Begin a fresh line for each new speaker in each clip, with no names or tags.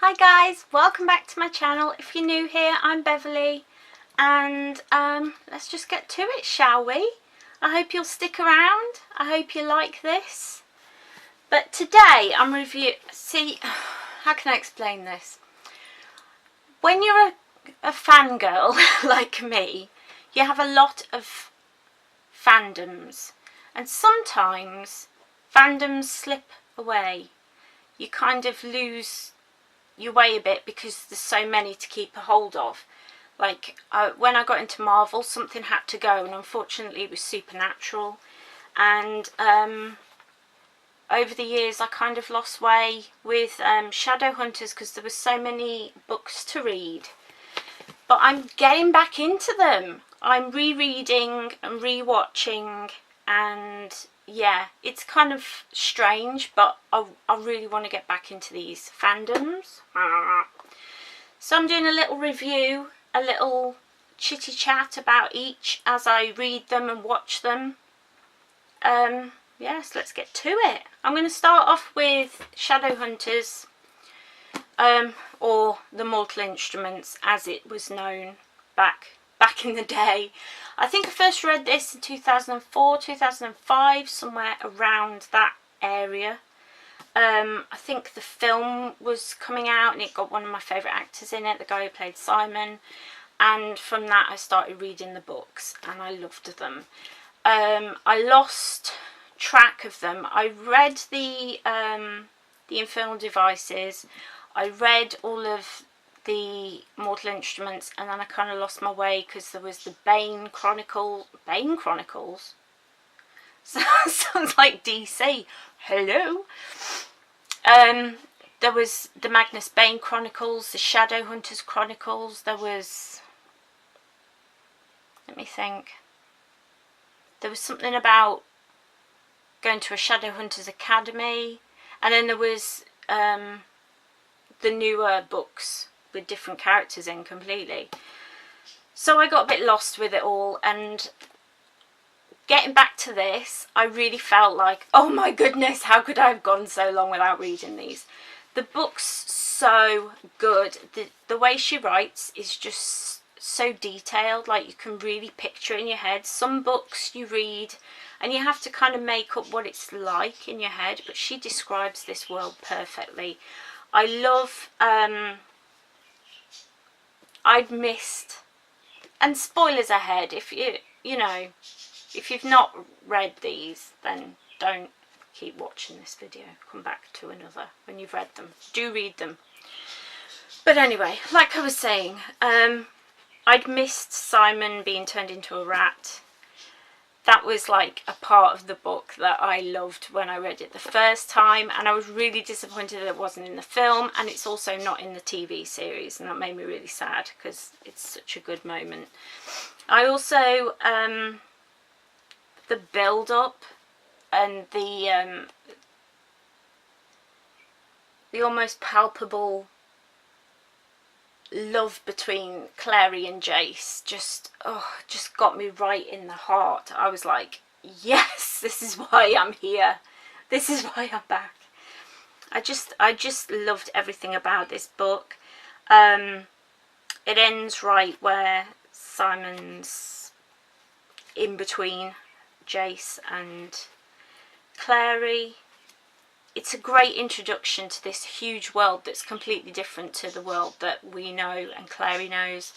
Hi guys, welcome back to my channel. If you're new here, I'm Beverly and let's just get to it, shall we? I hope you'll stick around. I hope you like this. But today I'm how can I explain this? When you're a fangirl like me, you have a lot of fandoms and sometimes fandoms slip away. You kind of lose your way a bit because there's so many to keep a hold of. Like when I got into Marvel, something had to go, and unfortunately it was Supernatural. And over the years I kind of lost way with Shadowhunters because there were so many books to read. But I'm getting back into them. I'm rereading and rewatching, and yeah, it's kind of strange, but I really want to get back into these fandoms. So I'm doing a little review, a little chitty chat about each as I read them and watch them. Yes, let's get to it. I'm going to start off with Shadowhunters, or The Mortal Instruments as it was known back in the day. I think I first read this in 2004, 2005, somewhere around that area. I think the film was coming out and it got one of my favourite actors in it, the guy who played Simon, and from that I started reading the books and I loved them. I lost track of them. I read the Infernal Devices, I read all of the Mortal Instruments, and then I kind of lost my way because there was the Bane Chronicles. Sounds like DC. Hello. There was the Magnus Bane Chronicles, the Shadowhunters Chronicles. There was, let me think, there was something about going to a Shadowhunters Academy, and then there was the newer books with different characters in completely. So I got a bit lost with it all, and getting back to this, I really felt like, oh my goodness, how could I have gone so long without reading these? The book's so good. The way she writes is just so detailed, like you can really picture it in your head. Some books you read and you have to kind of make up what it's like in your head, but she describes this world perfectly. I love, I'd missed, and spoilers ahead, if if you've not read these, then don't keep watching this video. Come back to another when you've read them. Do read them. But anyway, like I was saying, I'd missed Simon being turned into a rat. That was like a part of the book that I loved when I read it the first time, and I was really disappointed that it wasn't in the film, and it's also not in the TV series, and that made me really sad because it's such a good moment. I also, the build-up and the almost palpable love between Clary and Jace just got me right in the heart. I was like, yes, this is why I'm here. This is why I'm back. I just loved everything about this book. It ends right where Simon's in between Jace and Clary. It's a great introduction to this huge world that's completely different to the world that we know and Clary knows.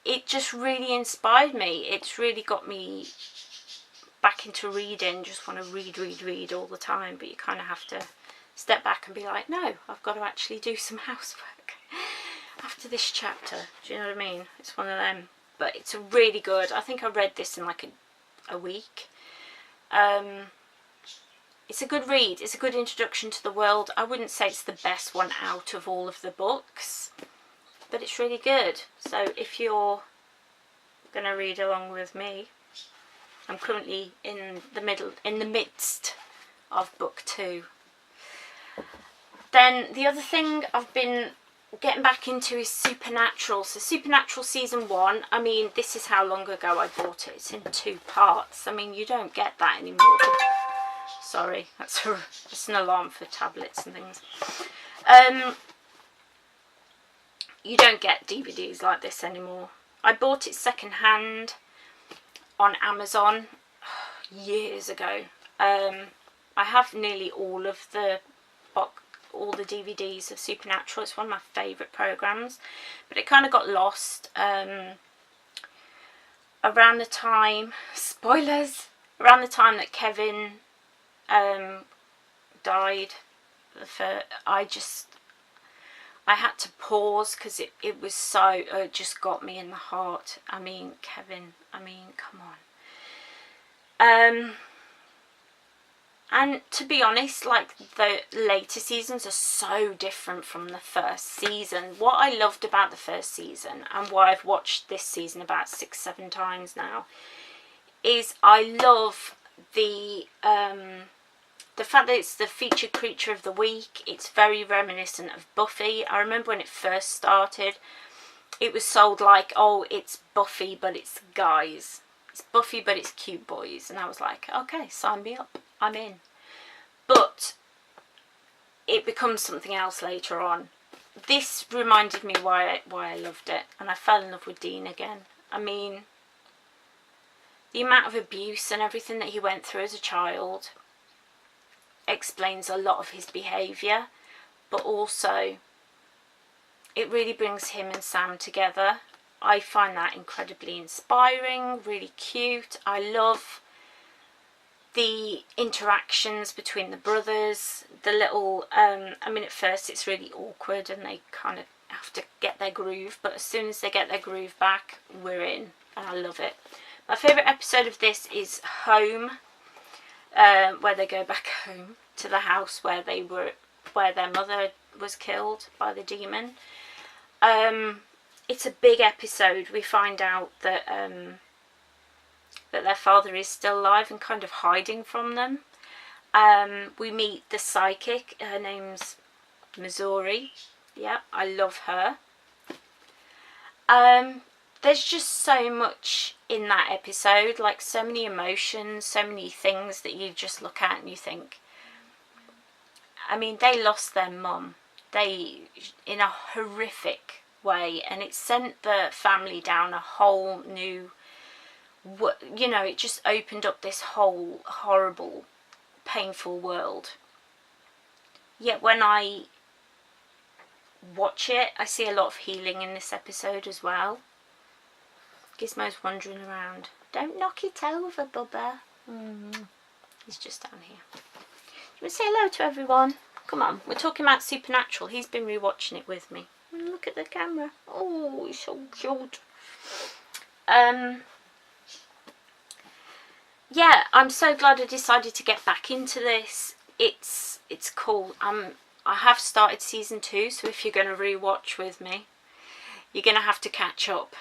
It just really inspired me. It's really got me back into reading. Just want to read all the time, but you kind of have to step back and be like, no, I've got to actually do some housework after this chapter. Do you know what I mean? It's one of them. But it's really good. I think I read this in like a week. It's a good read. It's a good introduction to the world. I wouldn't say it's the best one out of all of the books, but it's really good. So if you're going to read along with me, I'm currently in the midst of book 2. Then the other thing I've been getting back into is Supernatural. So Supernatural season 1, I mean, this is how long ago I bought it. It's in 2 parts. I mean, you don't get that anymore. Sorry, that's an alarm for tablets and things. you don't get DVDs like this anymore. I bought it second hand on Amazon years ago. I have nearly all of the DVDs of Supernatural. It's one of my favourite programmes, but it kind of got lost around the time, spoilers, around the time that Kevin died. I had to pause because it was so, it just got me in the heart. I mean, Kevin, I mean, come on. And to be honest, like, the later seasons are so different from the first season. What I loved about the first season, and why I've watched this season about 6-7 times now, is I love the fact that it's the featured creature of the week. It's very reminiscent of Buffy. I remember when it first started, it was sold like, oh, it's Buffy, but it's guys. It's Buffy, but it's cute boys. And I was like, okay, sign me up. I'm in. But it becomes something else later on. This reminded me why I loved it. And I fell in love with Dean again. I mean, the amount of abuse and everything that he went through as a child explains a lot of his behaviour, but also it really brings him and Sam together. I find that incredibly inspiring, really cute. I love the interactions between the brothers, the little I mean, at first it's really awkward and they kind of have to get their groove, but as soon as they get their groove back, we're in, and I love it. My favourite episode of this is Home, where they go back home to the house where their mother was killed by the demon. It's a big episode. We find out that that their father is still alive and kind of hiding from them. We meet the psychic. Her name's Missouri. Yeah, I love her. There's just so much in that episode, like so many emotions, so many things that you just look at and you think, I mean, they lost their mum, in a horrific way, and it sent the family down a whole new, you know, it just opened up this whole horrible, painful world. Yet when I watch it, I see a lot of healing in this episode as well. Gizmo's wandering around. Don't knock it over, Bubba. He's just down here. You want to say hello to everyone? Come on, we're talking about Supernatural. He's been rewatching it with me. Look at the camera. Oh, he's so cute. Yeah, I'm so glad I decided to get back into this. It's cool. I have started season 2, so if you're going to rewatch with me, you're going to have to catch up.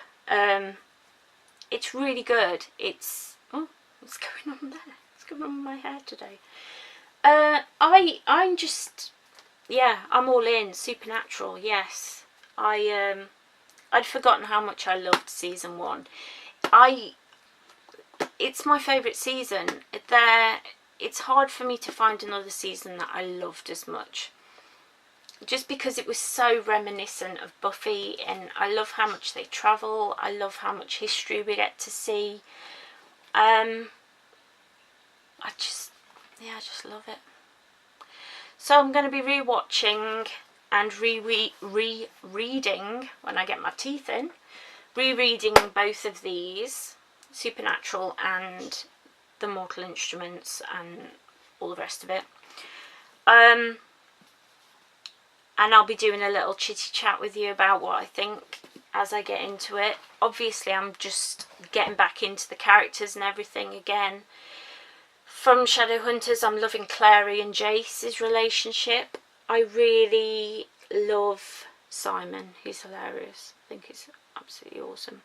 It's really good. It's, oh, what's going on there? What's going on with my hair today? I'm just, yeah, I'm all in. Supernatural, yes. I'd forgotten how much I loved season 1. It's my favourite season. It's hard for me to find another season that I loved as much. Just because it was so reminiscent of Buffy, and I love how much they travel. I love how much history we get to see. I just love it. So I'm going to be rewatching and rereading when I get my teeth in. Rereading both of these, Supernatural and The Mortal Instruments and all the rest of it. And I'll be doing a little chitty chat with you about what I think as I get into it. Obviously, I'm just getting back into the characters and everything again. From Shadowhunters, I'm loving Clary and Jace's relationship. I really love Simon. He's hilarious. I think he's absolutely awesome.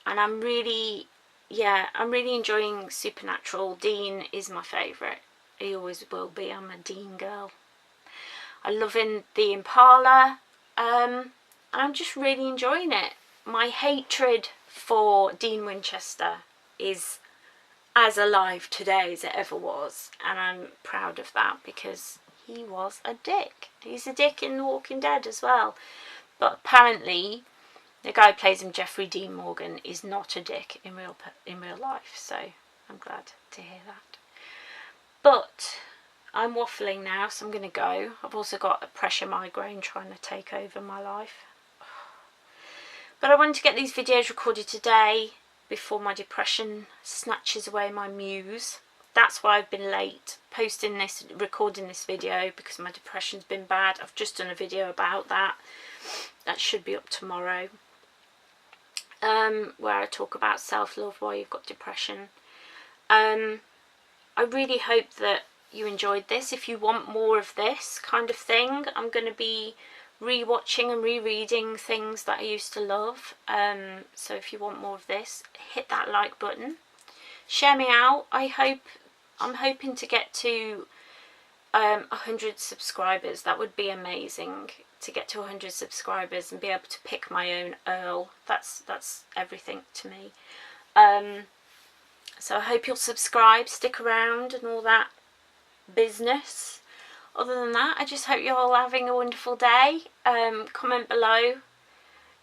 And I'm really enjoying Supernatural. Dean is my favourite. He always will be. I'm a Dean girl. I'm loving the Impala, and I'm just really enjoying it. My hatred for Dean Winchester is as alive today as it ever was, and I'm proud of that because he was a dick. He's a dick in The Walking Dead as well, But apparently the guy who plays him, Jeffrey Dean Morgan, is not a dick in real life, so I'm glad to hear that. But I'm waffling now, so I'm going to go. I've also got a pressure migraine trying to take over my life. But I wanted to get these videos recorded today before my depression snatches away my muse. That's why I've been late recording this video, because my depression's been bad. I've just done a video about that. That should be up tomorrow. Where I talk about self-love while you've got depression. I really hope that you enjoyed this. If you want more of this kind of thing, I'm going to be rewatching and rereading things that I used to love. So if you want more of this, hit that like button. Share me out. I'm hoping to get to 100 subscribers. That would be amazing, to get to 100 subscribers and be able to pick my own Earl. That's everything to me. So I hope you'll subscribe, stick around and all that business. Other than that, I just hope you're all having a wonderful day. Comment below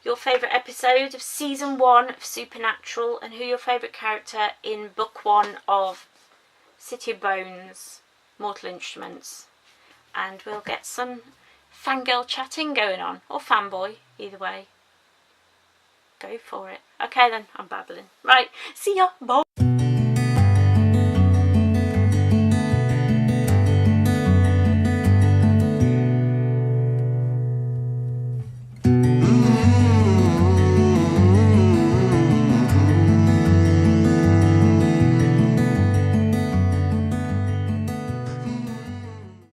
your favourite episode of season 1 of Supernatural, and who your favourite character in book 1 of City of Bones, Mortal Instruments. And we'll get some fangirl chatting going on, or fanboy, either way. Go for it. Okay then, I'm babbling. Right, see ya, bye.